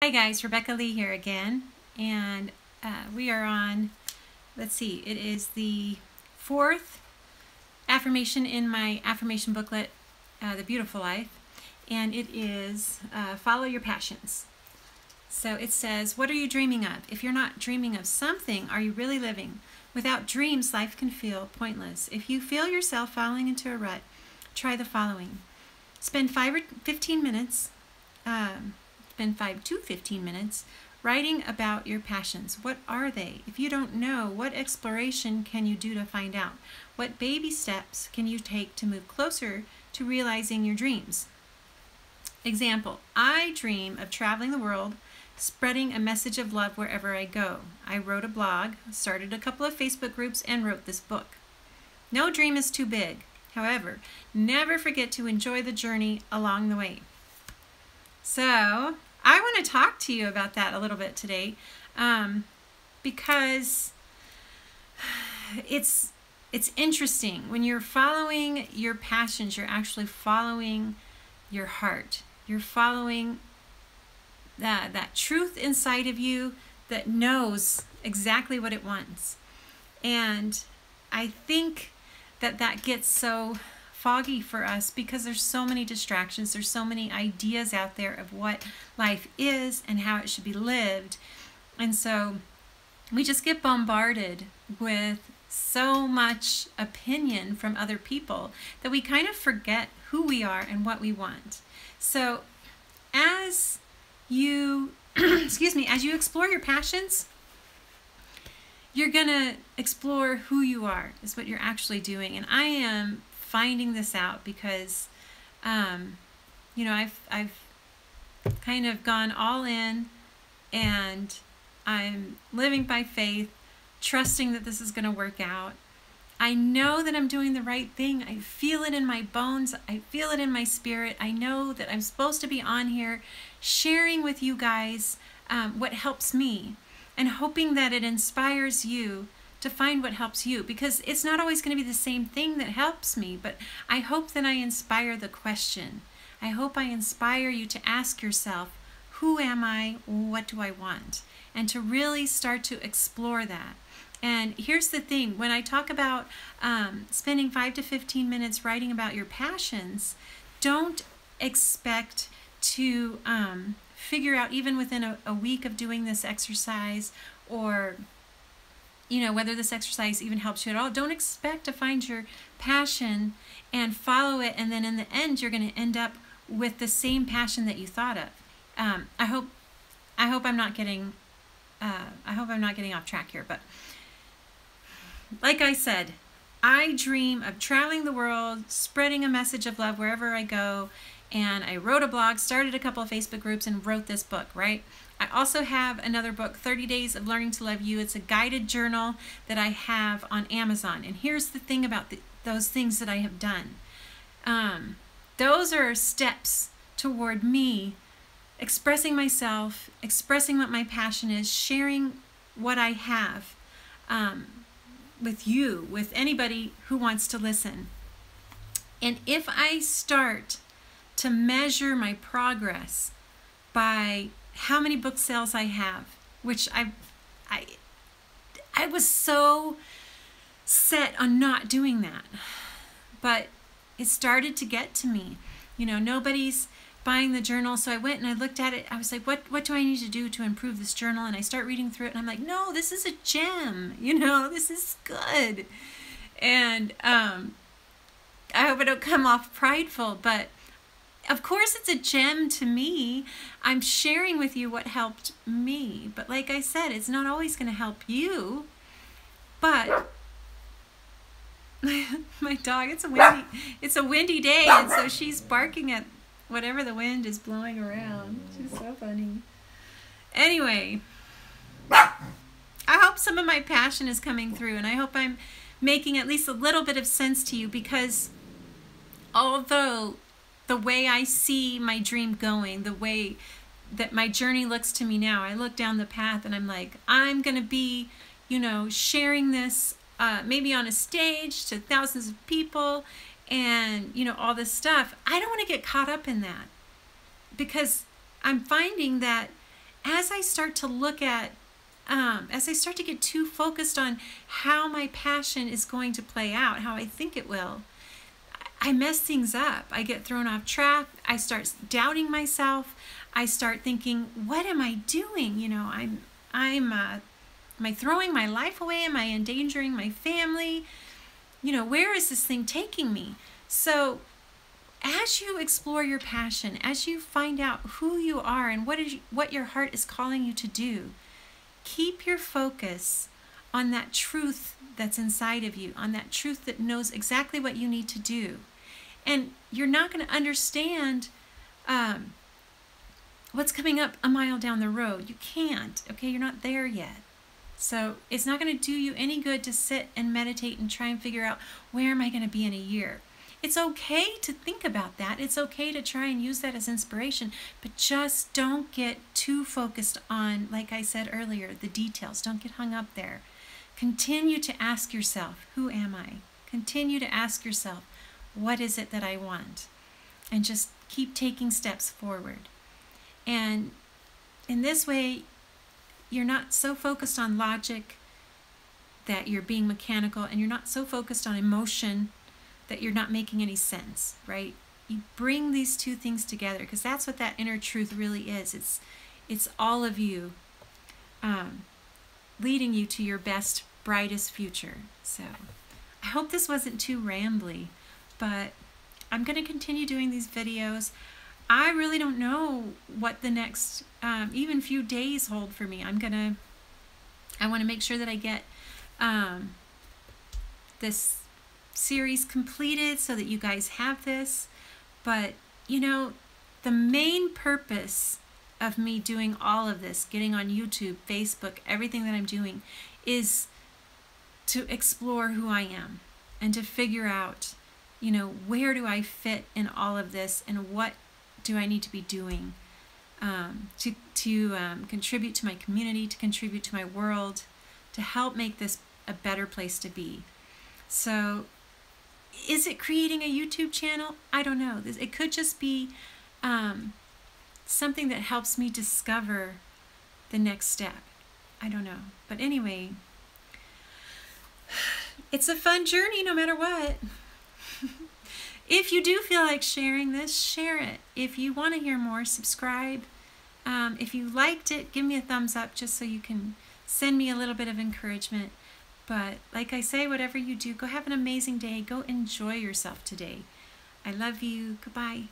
Hi guys, Rebecca Lee here again, and we are on, let's see, it is the fourth affirmation in my affirmation booklet, The Beautiful Life, and it is follow your passions. So it says, what are you dreaming of? If you're not dreaming of something, are you really living? Without dreams, life can feel pointless. If you feel yourself falling into a rut, try the following. Spend 5 to 15 minutes writing about your passions. What are they? If you don't know, what exploration can you do to find out? What baby steps can you take to move closer to realizing your dreams? Example, I dream of traveling the world, spreading a message of love wherever I go. I wrote a blog, started a couple of Facebook groups, and wrote this book. No dream is too big. However, never forget to enjoy the journey along the way. So I want to talk to you about that a little bit today, because it's interesting. When you're following your passions, you're actually following your heart. You're following that truth inside of you that knows exactly what it wants. And I think that gets so foggy for us because there's so many distractions, there's so many ideas out there of what life is and how it should be lived. And so we just get bombarded with so much opinion from other people that we kind of forget who we are and what we want. So as you as you explore your passions, you're gonna explore who you are, is what you're actually doing. And I am finding this out because you know, I've kind of gone all in, and I'm living by faith, trusting that this is going to work out. I know that I'm doing the right thing. I feel it in my bones. I feel it in my spirit. I know that I'm supposed to be on here sharing with you guys what helps me, and hoping that it inspires you to find what helps you, because it's not always going to be the same thing that helps me, but I hope that I inspire the question. I hope I inspire you to ask yourself, who am I? What do I want? And to really start to explore that. And here's the thing, when I talk about spending 5 to 15 minutes writing about your passions, don't expect to figure out, even within a week of doing this exercise, or you know, whether this exercise even helps you at all. Don't expect to find your passion and follow it, and then in the end you're going to end up with the same passion that you thought of. I hope I'm not getting off track here, but like I said, I dream of traveling the world, spreading a message of love wherever I go, and I wrote a blog, started a couple of Facebook groups, and wrote this book, right? I also have another book, 30 Days of Learning to Love You. It's a guided journal that I have on Amazon. And here's the thing about those things that I have done. Those are steps toward me expressing myself, expressing what my passion is, sharing what I have with you, with anybody who wants to listen. And if I start to measure my progress by how many book sales I have, which I was so set on not doing that, but it started to get to me. You know, nobody's buying the journal, so I went and I looked at it. I was like, what do I need to do to improve this journal? And I start reading through it, and I'm like, no, this is a gem. You know, this is good. And I hope I don't come off prideful, but of course it's a gem to me. I'm sharing with you what helped me. But like I said, it's not always going to help you. But my dog, it's a windy day, and so she's barking at whatever the wind is blowing around. She's so funny. Anyway, I hope some of my passion is coming through, and I hope I'm making at least a little bit of sense to you, because although the way I see my dream going, the way that my journey looks to me now, I look down the path and I'm like, I'm going to be, you know, sharing this maybe on a stage to thousands of people, and, you know, all this stuff. I don't want to get caught up in that, because I'm finding that as I start to look at, as I start to get too focused on how my passion is going to play out, how I think it will, I mess things up. I get thrown off track. I start doubting myself. I start thinking, what am I doing? You know, am I throwing my life away? Am I endangering my family? You know, where is this thing taking me? So as you explore your passion, as you find out who you are and what your heart is calling you to do, keep your focus on that truth that's inside of you, on that truth that knows exactly what you need to do. And you're not going to understand what's coming up a mile down the road. You can't, okay? You're not there yet. So it's not going to do you any good to sit and meditate and try and figure out, where am I going to be in a year? It's okay to think about that. It's okay to try and use that as inspiration, but just don't get too focused on, like I said earlier, the details. Don't get hung up there. Continue to ask yourself, who am I? Continue to ask yourself, what is it that I want? And just keep taking steps forward. And in this way, you're not so focused on logic that you're being mechanical, and you're not so focused on emotion that you're not making any sense, right? You bring these two things together, because that's what that inner truth really is. It's all of you leading you to your best, brightest future. So I hope this wasn't too rambly, but I'm going to continue doing these videos. I really don't know what the next even few days hold for me. I want to make sure that I get this series completed so that you guys have this. But you know, the main purpose of me doing all of this, getting on YouTube, Facebook, everything that I'm doing, is to explore who I am and to figure out, you know, where do I fit in all of this, and what do I need to be doing to contribute to my community, to contribute to my world, to help make this a better place to be. So is it creating a YouTube channel? I don't know. It could just be something that helps me discover the next step. I don't know. But anyway, it's a fun journey no matter what. If you do feel like sharing this, share it. If you want to hear more, subscribe. If you liked it, give me a thumbs up just so you can send me a little bit of encouragement. But like I say, whatever you do, go have an amazing day. Go enjoy yourself today. I love you. Goodbye.